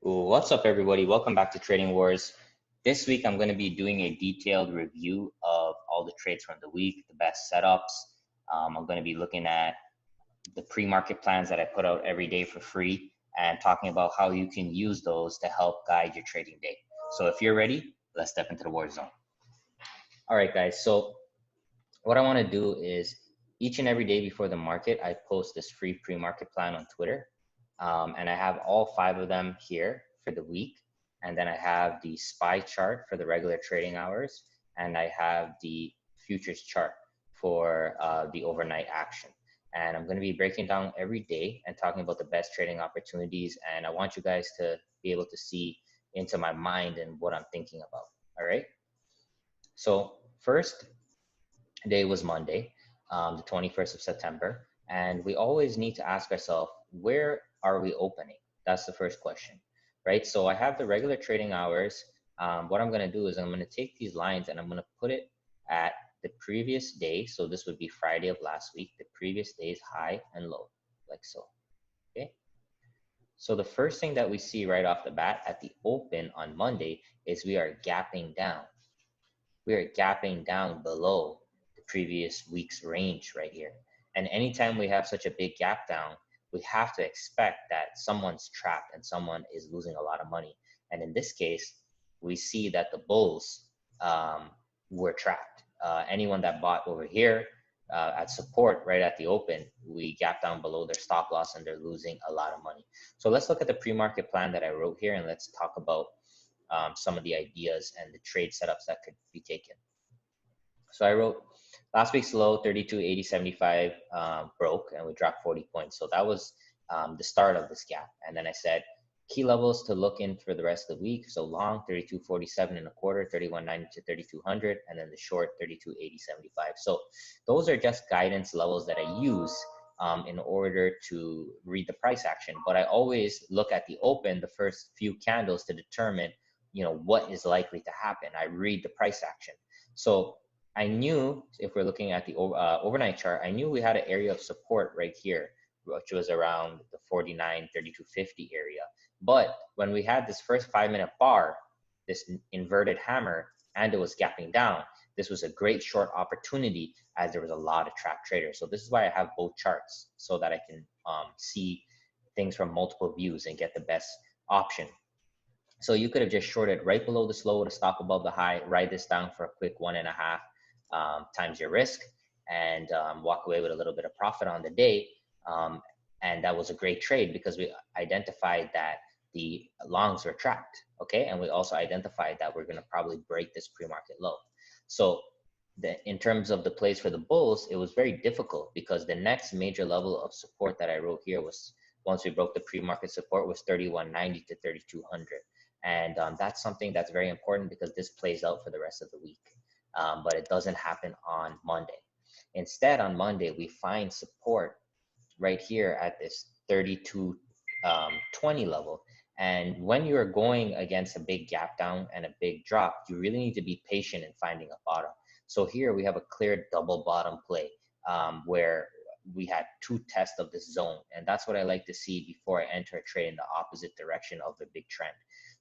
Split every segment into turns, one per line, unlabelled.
What's up, everybody? Welcome back to Trading Wars. This week, I'm going to be doing a detailed review of all the trades from the week, the best setups. I'm going to be looking at the pre-market plans that I put out every day for free and talking about how you can use those to help guide your trading day. So if you're ready, let's step into the war zone. All right, guys. So what I want to do is each and every day before the market, I post this free pre-market plan on Twitter. And I have all 5 of them here for the week. And then I have the SPY chart for the regular trading hours. And I have the futures chart for the overnight action. And I'm going to be breaking down every day and talking about the best trading opportunities. And I want you guys to be able to see into my mind and what I'm thinking about. All right. So first day was Monday, the 21st of September. And we always need to ask ourselves, where are we opening? That's the first question, right? So I have the regular trading hours. What I'm going to do is I'm going to take these lines and I'm going to put it at the previous day. So this would be Friday of last week, the previous day's high and low, like so. Okay. So the first thing that we see right off the bat at the open on Monday is we are gapping down. We are gapping down below the previous week's range right here. And anytime we have such a big gap down, we have to expect that someone's trapped and someone is losing a lot of money. And in this case, we see that the bulls were trapped. Anyone that bought over here at support right at the open, we gap down below their stop loss and they're losing a lot of money. So let's look at the pre-market plan that I wrote here and let's talk about some of the ideas and the trade setups that could be taken. So I wrote last week's low 32.8075 broke and we dropped 40 points. So that was the start of this gap. And then I said key levels to look in for the rest of the week. So long 32.47 and a quarter, 31.90 to 3200, and then the short 32.8075. So those are just guidance levels that I use in order to read the price action. But I always look at the open, the first few candles to determine what is likely to happen. I read the price action. So I knew if we're looking at the overnight chart, I knew we had an area of support right here, which was around the 49.3250 area. But when we had this first 5-minute bar, this inverted hammer, and it was gapping down, this was a great short opportunity as there was a lot of trap traders. So this is why I have both charts so that I can see things from multiple views and get the best option. So you could have just shorted right below this low to stop above the high, write this down for a quick 1.5 times your risk and walk away with a little bit of profit on the day. And that was a great trade because we identified that the longs were trapped, okay? And we also identified that we're gonna probably break this pre-market low. So in terms of the plays for the bulls, it was very difficult because the next major level of support that I wrote here was once we broke the pre-market support was 31.90 to 3200. And that's something that's very important because this plays out for the rest of the week. But it doesn't happen on Monday. Instead, on Monday, we find support right here at this 32.20 level. And when you're going against a big gap down and a big drop, you really need to be patient in finding a bottom. So here we have a clear double bottom play where we had 2 tests of this zone. And that's what I like to see before I enter a trade in the opposite direction of the big trend.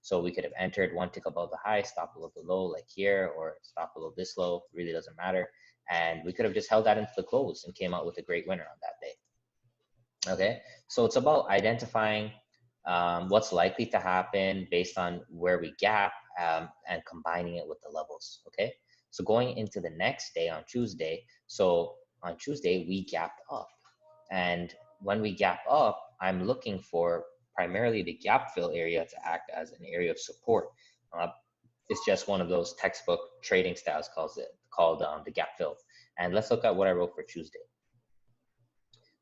So we could have entered 1 tick above the high, stop below the low like here, or stop below this low, really doesn't matter. And we could have just held that into the close and came out with a great winner on that day. Okay, so it's about identifying what's likely to happen based on where we gap and combining it with the levels, okay? So going into the next day on Tuesday, so on Tuesday, we gapped up. And when we gap up, I'm looking for primarily the gap fill area to act as an area of support. It's just one of those textbook trading styles called the gap fill. And let's look at what I wrote for Tuesday.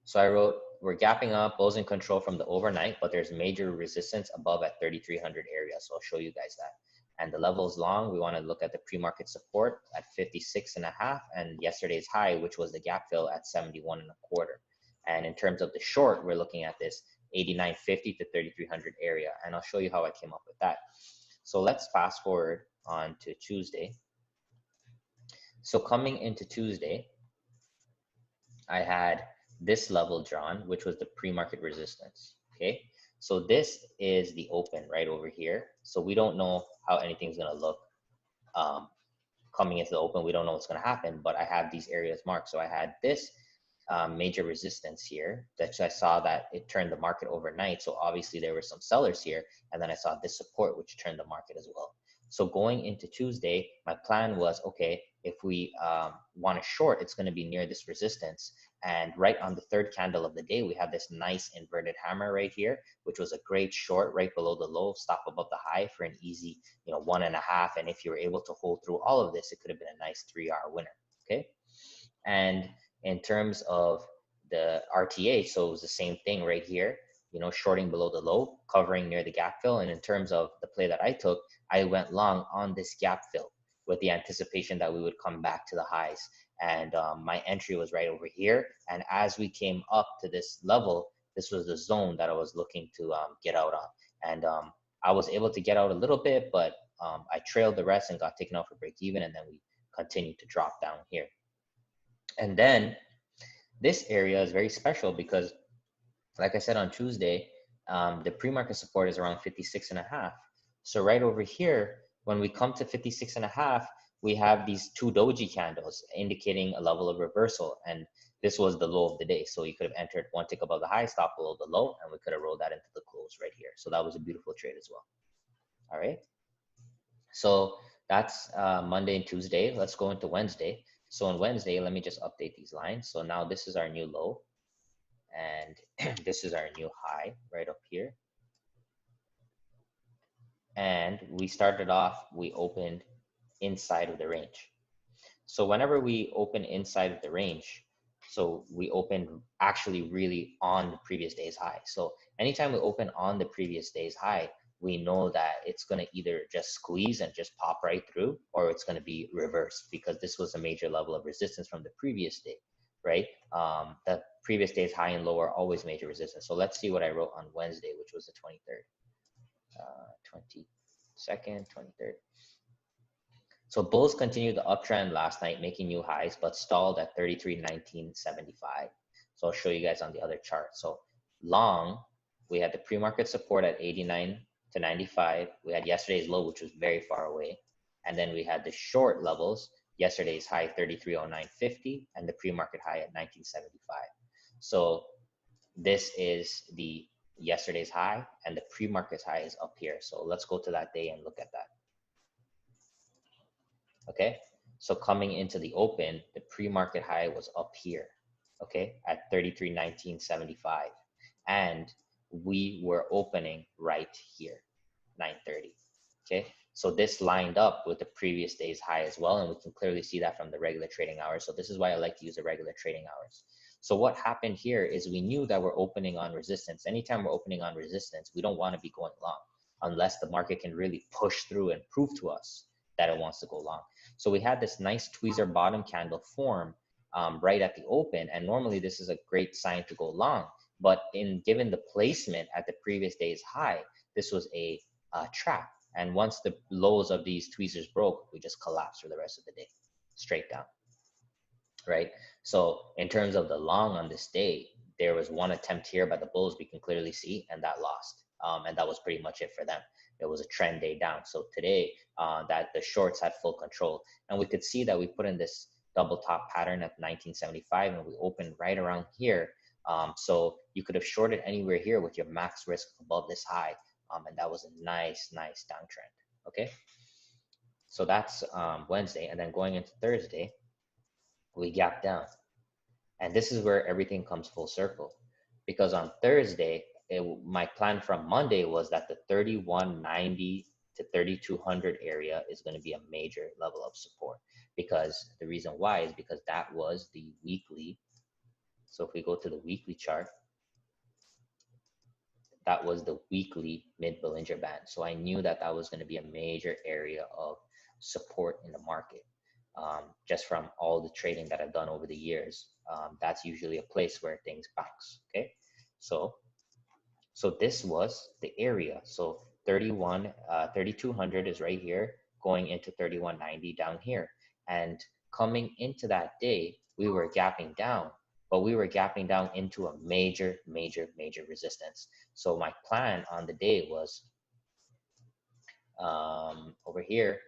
So I wrote, we're gapping up, bulls in control from the overnight, but there's major resistance above at 3,300 area. So I'll show you guys that. And the levels long, we want to look at the pre-market support at 56.5 and yesterday's high, which was the gap fill at 71.25. And in terms of the short, we're looking at this 89.50 to 3,300 area. And I'll show you how I came up with that. So let's fast forward on to Tuesday. So coming into Tuesday, I had this level drawn, which was the pre-market resistance, okay? So this is the open right over here. So we don't know how anything's gonna look um, coming into the open. We don't know what's gonna happen, but I have these areas marked. So I had this major resistance here that I saw that it turned the market overnight. So obviously there were some sellers here, and then I saw this support which turned the market as well. So going into Tuesday, my plan was, okay, if we want to short, it's going to be near this resistance. And right on the third candle of the day, we have this nice inverted hammer right here, which was a great short right below the low, stop above the high for an easy, 1.5. And if you were able to hold through all of this, it could have been a nice 3-hour winner. Okay. And in terms of the RTA, so it was the same thing right here, shorting below the low, covering near the gap fill. And in terms of the play that I took, I went long on this gap fill with the anticipation that we would come back to the highs. And my entry was right over here. And as we came up to this level, this was the zone that I was looking to get out on. And I was able to get out a little bit, but I trailed the rest and got taken out for break even. And then we continued to drop down here. And then this area is very special because, like I said on Tuesday, the pre-market support is around 56.5. So right over here, when we come to 56.5, we have these two doji candles indicating a level of reversal. And this was the low of the day. So you could have entered one tick above the high, stop below the low, and we could have rolled that into the close right here. So that was a beautiful trade as well. All right. So that's Monday and Tuesday. Let's go into Wednesday. So on Wednesday, let me just update these lines. So now this is our new low, and this is our new high right up here. And we started off, we opened inside of the range. So whenever we open inside of the range, so we opened actually really on the previous day's high. So anytime we open on the previous day's high, we know that it's going to either just squeeze and just pop right through, or it's going to be reversed, because this was a major level of resistance from the previous day, right? The previous day's high and low are always major resistance. So let's see what I wrote on Wednesday, which was the 23rd, 22nd, 23rd. So bulls continued the uptrend last night, making new highs, but stalled at 33.1975. So I'll show you guys on the other chart. So long, we had the pre-market support at 89 to 95. We had yesterday's low, which was very far away. And then we had the short levels, yesterday's high 33.0950 and the pre-market high at 1975. So this is the yesterday's high, and the pre-market high is up here. So let's go to that day and look at that. Okay, so coming into the open, the pre-market high was up here, okay, at 33.1975, and we were opening right here, 9:30. Okay, so this lined up with the previous day's high as well, and we can clearly see that from the regular trading hours. So this is why I like to use the regular trading hours. So what happened here is we knew that we're opening on resistance. Anytime we're opening on resistance, we don't want to be going long unless the market can really push through and prove to us that it wants to go long. So we had this nice tweezer bottom candle form right at the open, and normally this is a great sign to go long. But given the placement at the previous day's high, this was a trap. And once the lows of these tweezers broke, we just collapsed for the rest of the day, straight down, right? So in terms of the long on this day, there was one attempt here by the bulls, we can clearly see, and that lost. And that was pretty much it for them. It was a trend day down. So today, that the shorts had full control, and we could see that we put in this double top pattern at 1975, and we opened right around here. So you could have shorted anywhere here with your max risk above this high, and that was a nice downtrend. Okay, so that's Wednesday, and then going into Thursday, we gapped down, and this is where everything comes full circle, because on Thursday, my plan from Monday was that the 3190 to 3200 area is going to be a major level of support, because the reason why is because that was the weekly. So if we go to the weekly chart, that was the weekly mid Bollinger Band. So I knew that that was going to be a major area of support in the market. Just from all the trading that I've done over the years, that's usually a place where things bounce. Okay, so this was the area. So 3200 is right here, going into 3190 down here. And coming into that day, we were gapping down. but we were gapping down into a major resistance. So my plan on the day was over here,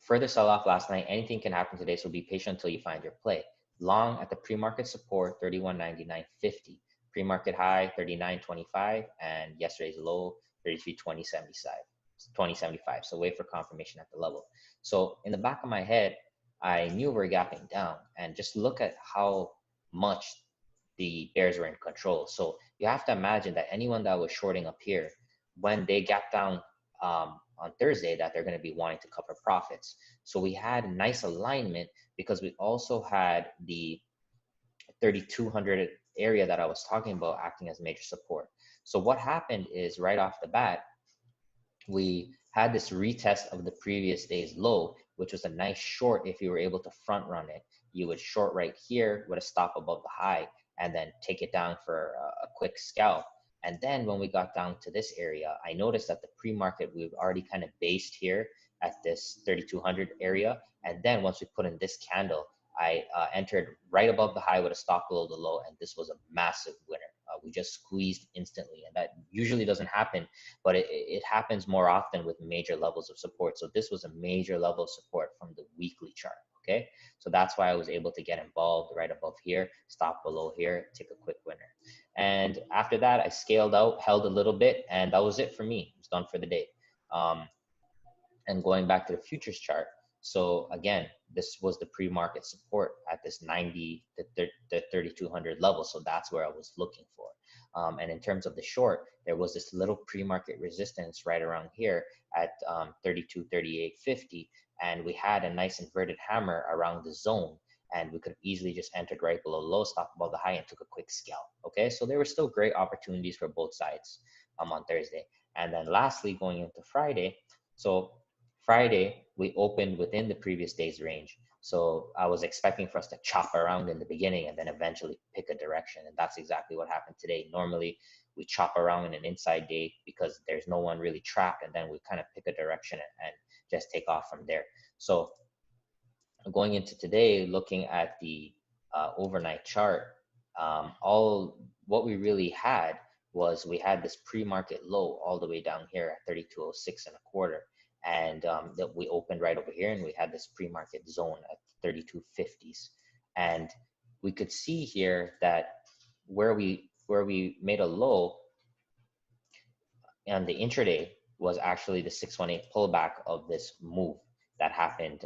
further sell off last night. Anything can happen today, so be patient until you find your play. Long at the pre-market support 31.99.50, pre-market high 39.25, and yesterday's low 33.20.75. So wait for confirmation at the level. So in the back of my head, I knew we were gapping down, and just look at how much the bears were in control. So you have to imagine that anyone that was shorting up here, when they gap down on Thursday, that they're going to be wanting to cover profits. So we had a nice alignment because we also had the 3,200 area that I was talking about acting as major support. So what happened is right off the bat, we had this retest of the previous day's low, which was a nice short. If you were able to front run it, you would short right here with a stop above the high and then take it down for a quick scalp. And then when we got down to this area, I noticed that the pre-market, we've already kind of based here at this 3,200 area. And then once we put in this candle, I entered right above the high with a stop below the low, and this was a massive winner. We just squeezed instantly, and that usually doesn't happen, but it happens more often with major levels of support. So this was a major level of support from the weekly chart. Okay, so that's why I was able to get involved right above here, stop below here, take a quick winner. And after that, I scaled out, held a little bit, and that was it for me. It was done for the day. And going back to the futures chart, so again, this was the pre-market support at this 90 to 3,200 level. So that's where I was looking for. And in terms of the short, there was this little pre-market resistance right around here at 32.38.50. And we had a nice inverted hammer around the zone. And we could have easily just entered right below low, stopped above the high, and took a quick scalp. Okay, so there were still great opportunities for both sides on Thursday. And then lastly, going into Friday, so Friday, we opened within the previous day's range. So I was expecting for us to chop around in the beginning and then eventually pick a direction. And that's exactly what happened today. Normally, we chop around in an inside day because there's no one really trapped. And then we kind of pick a direction and just take off from there. So going into today, looking at the overnight chart, all what we really had was we had this pre-market low all the way down here at 32.06 and a quarter. And that we opened right over here, and we had this pre-market zone at 32.50s. And we could see here that where we made a low on the intraday was actually the 618 pullback of this move that happened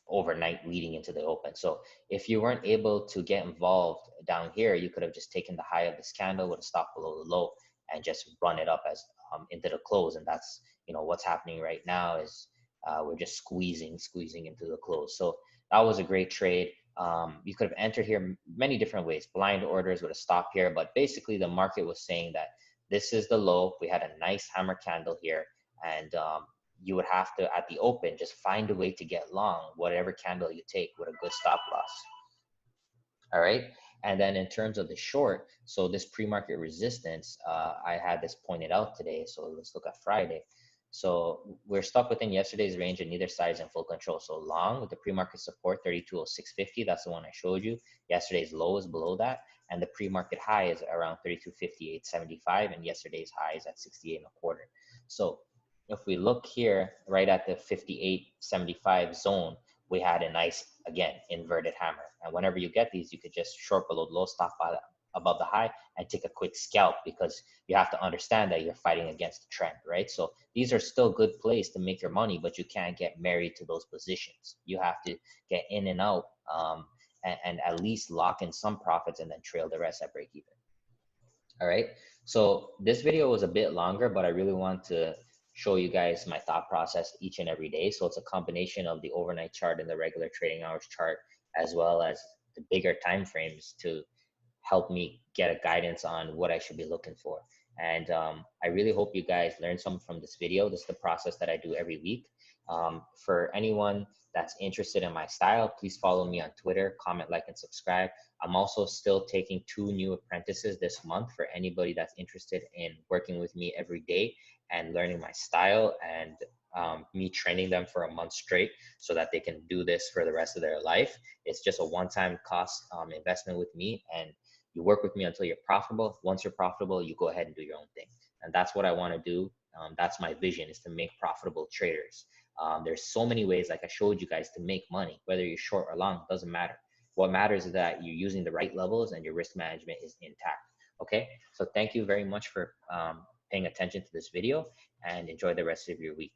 overnight leading into the open. So if you weren't able to get involved down here, you could have just taken the high of this candle with a stop below the low and just run it up as into the close. And that's, what's happening right now is we're just squeezing into the close. So that was a great trade. You could have entered here many different ways, blind orders with a stop here, but basically the market was saying that this is the low. We had a nice hammer candle here, and you would have to, at the open, just find a way to get long whatever candle you take with a good stop loss. All right. And then in terms of the short, so this pre-market resistance, I had this pointed out today. So let's look at Friday. So we're stuck within yesterday's range and neither side is in full control. So long with the pre-market support, 32.0650. That's the one I showed you. Yesterday's low is below that. And the pre-market high is around 32.5875. And yesterday's high is at 68 and a quarter. So if we look here right at the 58.75 zone, we had a nice, again, inverted hammer. And whenever you get these, you could just short below low, stop above the high, and take a quick scalp, because you have to understand that you're fighting against the trend, right? So these are still good plays to make your money, but you can't get married to those positions. You have to get in and out and at least lock in some profits and then trail the rest at break even. All right. So this video was a bit longer, but I really want to show you guys my thought process each and every day. So it's a combination of the overnight chart and the regular trading hours chart, as well as the bigger time frames to help me get a guidance on what I should be looking for. And I really hope you guys learn something from this video. This is the process that I do every week. For anyone that's interested in my style, please follow me on Twitter, comment, like, and subscribe. I'm also still taking 2 new apprentices this month for anybody that's interested in working with me every day and learning my style, and me training them for a month straight so that they can do this for the rest of their life. It's just a one-time cost investment with me, and you work with me until you're profitable. Once you're profitable, you go ahead and do your own thing. And that's what I want to do. That's my vision, is to make profitable traders. There's so many ways, like I showed you guys, to make money, whether you're short or long, doesn't matter. What matters is that you're using the right levels and your risk management is intact. Okay, so thank you very much for paying attention to this video, and enjoy the rest of your week.